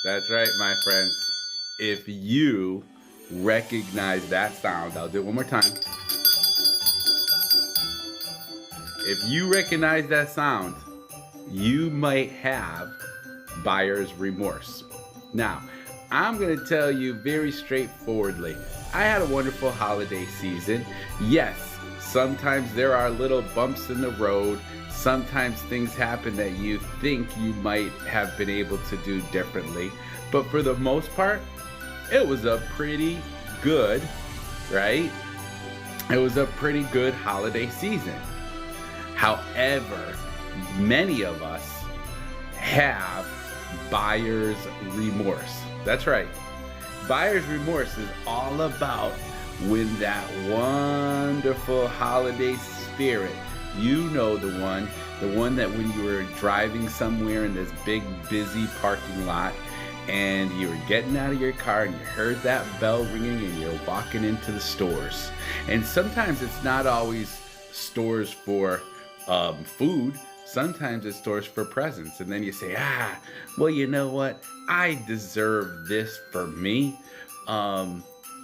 That's right, my friends. If you recognize that sound, I'll do it one more time. If you recognize that sound, you might have buyer's remorse. Now, I'm going to tell you very straightforwardly, I had a wonderful holiday season. Yes, sometimes there are little bumps in the road. Sometimes things happen that you think you might have been able to do differently. But for the most part, it was a pretty good, right? It was a pretty good holiday season. However, many of us have buyer's remorse. That's right. Buyer's remorse is all about when that wonderful holiday spirit, you know the one that when you were driving somewhere in this big busy parking lot and you were getting out of your car and you heard that bell ringing and you're walking into the stores. And sometimes it's not always stores for food. Sometimes it's stores for presents. And then you say, well, you know what? I deserve this for me.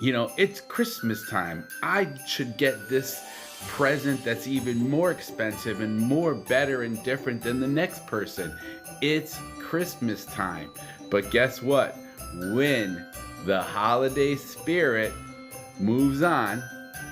It's Christmas time. I should get this present that's even more expensive and more better and different than the next person. It's Christmas time. But guess what? When the holiday spirit moves on,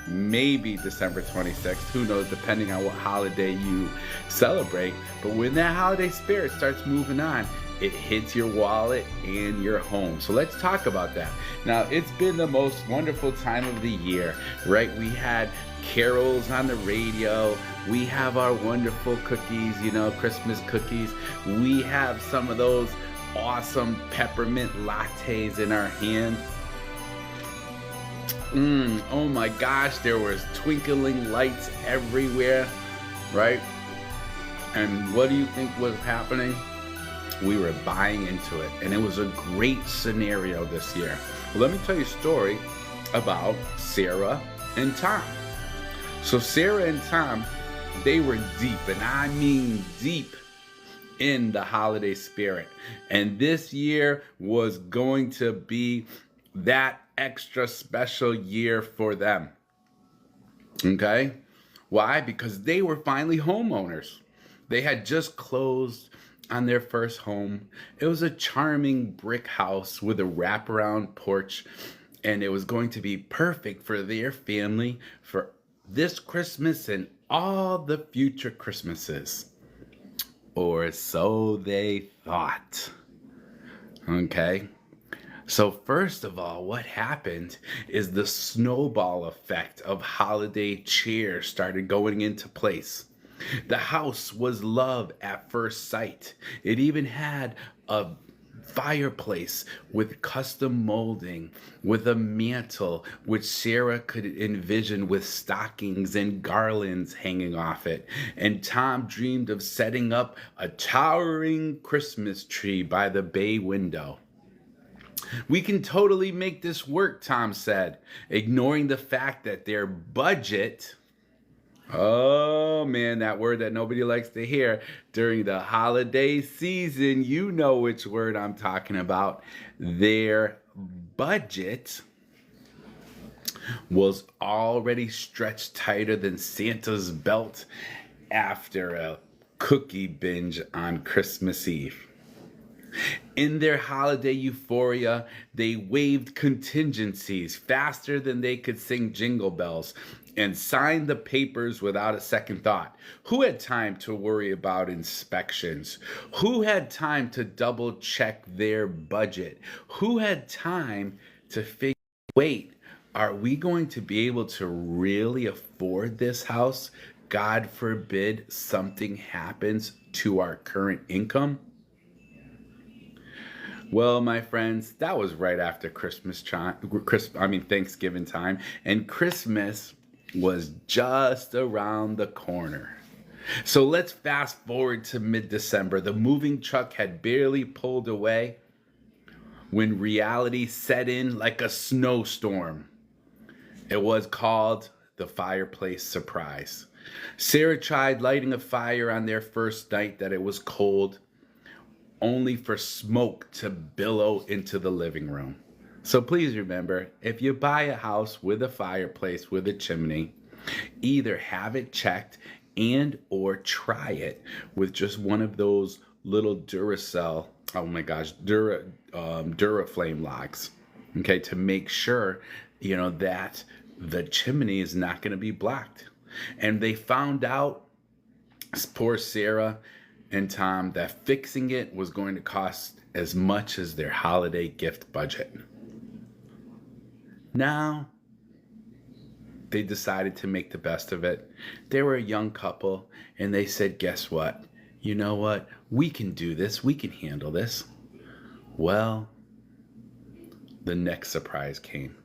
maybe December 26th, who knows, depending on what holiday you celebrate. But when that holiday spirit starts moving on, it hits your wallet and your home. So let's talk about that. Now, it's been the most wonderful time of the year, right? We had carols on the radio. We have our wonderful cookies, Christmas cookies. We have some of those awesome peppermint lattes in our hand. Oh my gosh, there was twinkling lights everywhere, right? And what do you think was happening? We were buying into it, and it was a great scenario this year. Well, let me tell you a story about Sarah and Tom. So Sarah and Tom, they were deep, and I mean deep, in the holiday spirit. And this year was going to be that extra special year for them. Okay? Why? Because they were finally homeowners. They had just closed on their first home. It was a charming brick house with a wraparound porch, and it was going to be perfect for their family for this Christmas and all the future Christmases. Or so they thought. Okay? So first of all, what happened is the snowball effect of holiday cheer started going into place. The house was love at first sight. It even had a fireplace with custom molding, with a mantle which Sarah could envision with stockings and garlands hanging off it. And Tom dreamed of setting up a towering Christmas tree by the bay window. We can totally make this work, Tom said, ignoring the fact that their budget, oh man, that word that nobody likes to hear during the holiday season, you know which word I'm talking about. Their budget was already stretched tighter than Santa's belt after a cookie binge on Christmas Eve. In their holiday euphoria, they waived contingencies faster than they could sing jingle bells and signed the papers without a second thought. Who had time to worry about inspections? Who had time to double check their budget? Who had time to figure, wait, are we going to be able to really afford this house? God forbid something happens to our current income. Well, my friends, that was right after Thanksgiving time, and Christmas was just around the corner. So let's fast forward to mid-December. The moving truck had barely pulled away when reality set in like a snowstorm. It was called the fireplace surprise. Sarah tried lighting a fire on their first night that it was cold. only for smoke to billow into the living room. So please remember, if you buy a house with a fireplace with a chimney, either have it checked and or try it with just one of those little Duracell, oh my gosh, Duraflame logs, okay, to make sure, that the chimney is not going to be blocked. And they found out, poor Sarah and Tom, that fixing it was going to cost as much as their holiday gift budget. Now, they decided to make the best of it. They were a young couple, and they said, guess what? You know what? We can do this. We can handle this. Well, the next surprise came,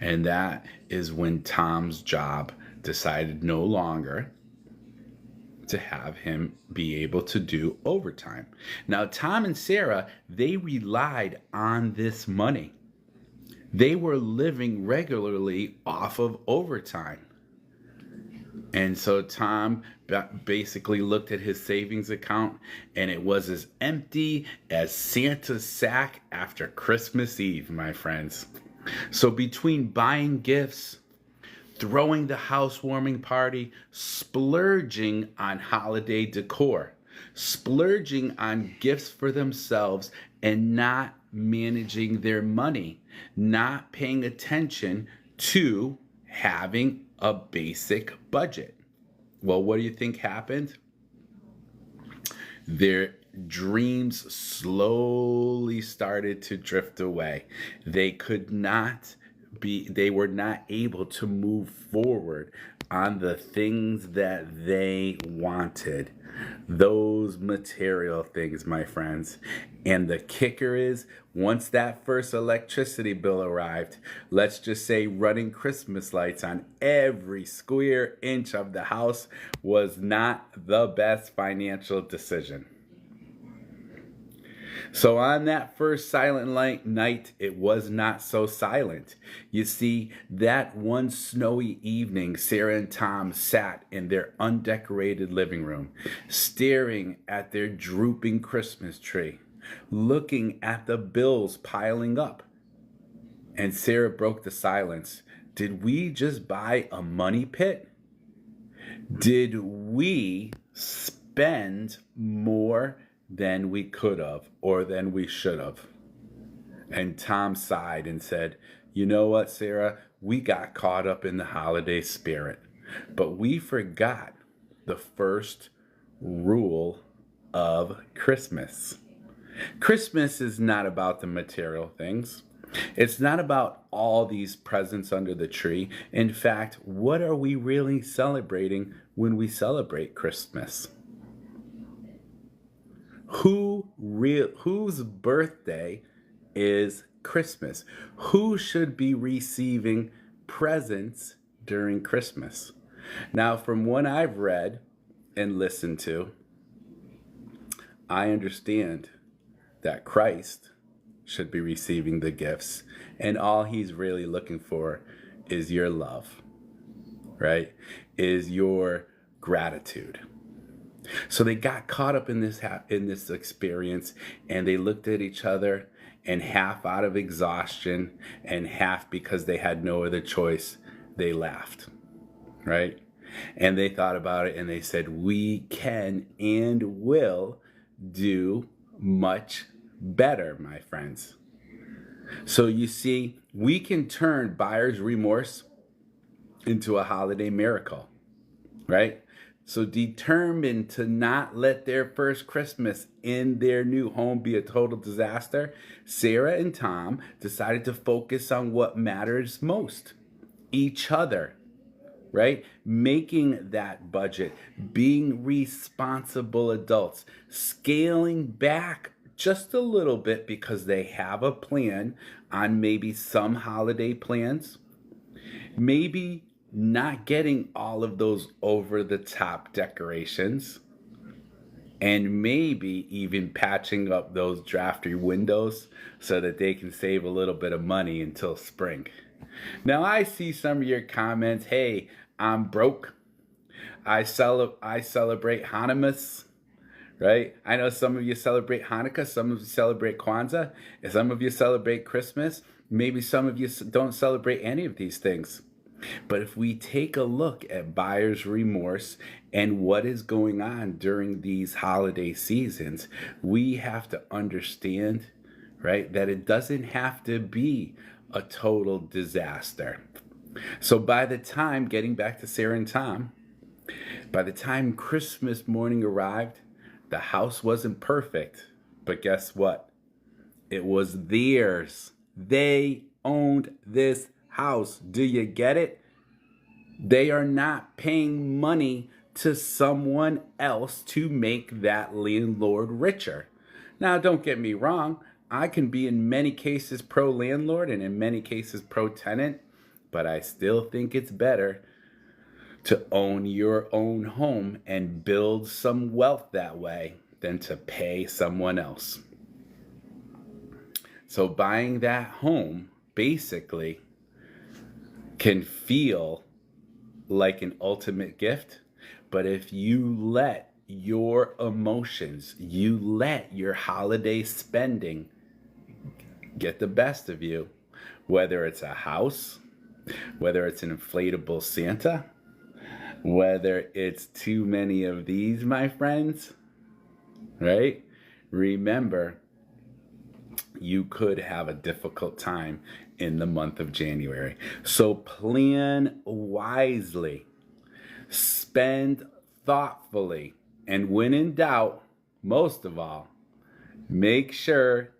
and that is when Tom's job decided no longer to have him be able to do overtime. Now, Tom and Sarah, they relied on this money. They were living regularly off of overtime. And so Tom basically looked at his savings account, and it was as empty as Santa's sack after Christmas Eve, my friends. So between buying gifts, throwing the housewarming party, splurging on holiday decor, splurging on gifts for themselves, and not managing their money, not paying attention to having a basic budget. Well, what do you think happened? Their dreams slowly started to drift away. They were not able to move forward on the things that they wanted. Those material things, my friends. And the kicker is, once that first electricity bill arrived, let's just say running Christmas lights on every square inch of the house was not the best financial decision. So on that first silent night, it was not so silent. You see, that one snowy evening, Sarah and Tom sat in their undecorated living room, staring at their drooping Christmas tree, looking at the bills piling up. And Sarah broke the silence. Did we just buy a money pit? Did we spend more than we could have or than we should have? And Tom sighed and said, you know what, Sarah? We got caught up in the holiday spirit, but we forgot the first rule of Christmas. Christmas is not about the material things. It's not about all these presents under the tree. In fact, what are we really celebrating when we celebrate Christmas? Whose birthday is Christmas? Who should be receiving presents during Christmas? Now, from what I've read and listened to, I understand that Christ should be receiving the gifts, and all he's really looking for is your love, right? Is your gratitude. So they got caught up in this experience, and they looked at each other, and half out of exhaustion and half because they had no other choice, they laughed, right? And they thought about it, and they said, we can and will do much better, my friends. So you see, we can turn buyer's remorse into a holiday miracle, right? So determined to not let their first Christmas in their new home be a total disaster, Sarah and Tom decided to focus on what matters most: each other, right? Making that budget, being responsible adults, scaling back just a little bit because they have a plan on maybe some holiday plans, maybe not getting all of those over-the-top decorations, and maybe even patching up those drafty windows so that they can save a little bit of money until spring. Now, I see some of your comments. Hey, I'm broke. I celebrate Hanukkah, right? I know some of you celebrate Hanukkah, some of you celebrate Kwanzaa, and some of you celebrate Christmas. Maybe some of you don't celebrate any of these things. But if we take a look at buyer's remorse and what is going on during these holiday seasons, we have to understand, right, that it doesn't have to be a total disaster. So by the time, getting back to Sarah and Tom, by the time Christmas morning arrived, the house wasn't perfect. But guess what? It was theirs. They owned this house. Do you get it? They are not paying money to someone else to make that landlord richer. Now, don't get me wrong. I can be in many cases pro landlord and in many cases pro tenant, but I still think it's better to own your own home and build some wealth that way than to pay someone else. So buying that home basically can feel like an ultimate gift, but if you let your emotions, you let your holiday spending get the best of you, whether it's a house, whether it's an inflatable Santa, whether it's too many of these, my friends, right? Remember, you could have a difficult time in the month of January. So plan wisely, spend thoughtfully, and when in doubt, most of all, make sure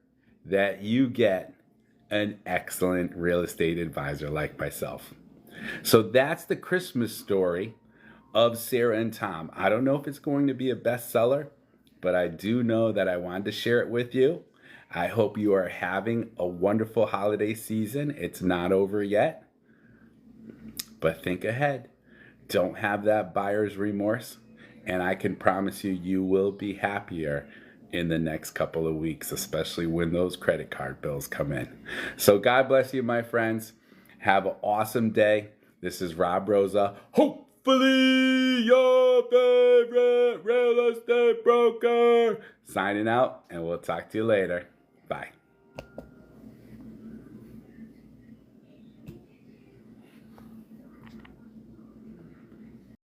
that you get an excellent real estate advisor like myself. So that's the Christmas story of Sarah and Tom. I don't know if it's going to be a bestseller, but I do know that I wanted to share it with you. I hope you are having a wonderful holiday season. It's not over yet, but think ahead. Don't have that buyer's remorse, and I can promise you, you will be happier in the next couple of weeks, especially when those credit card bills come in. So God bless you, my friends. Have an awesome day. This is Rob Rosa. Hopefully your favorite real estate broker. Signing out, and we'll talk to you later. Bye.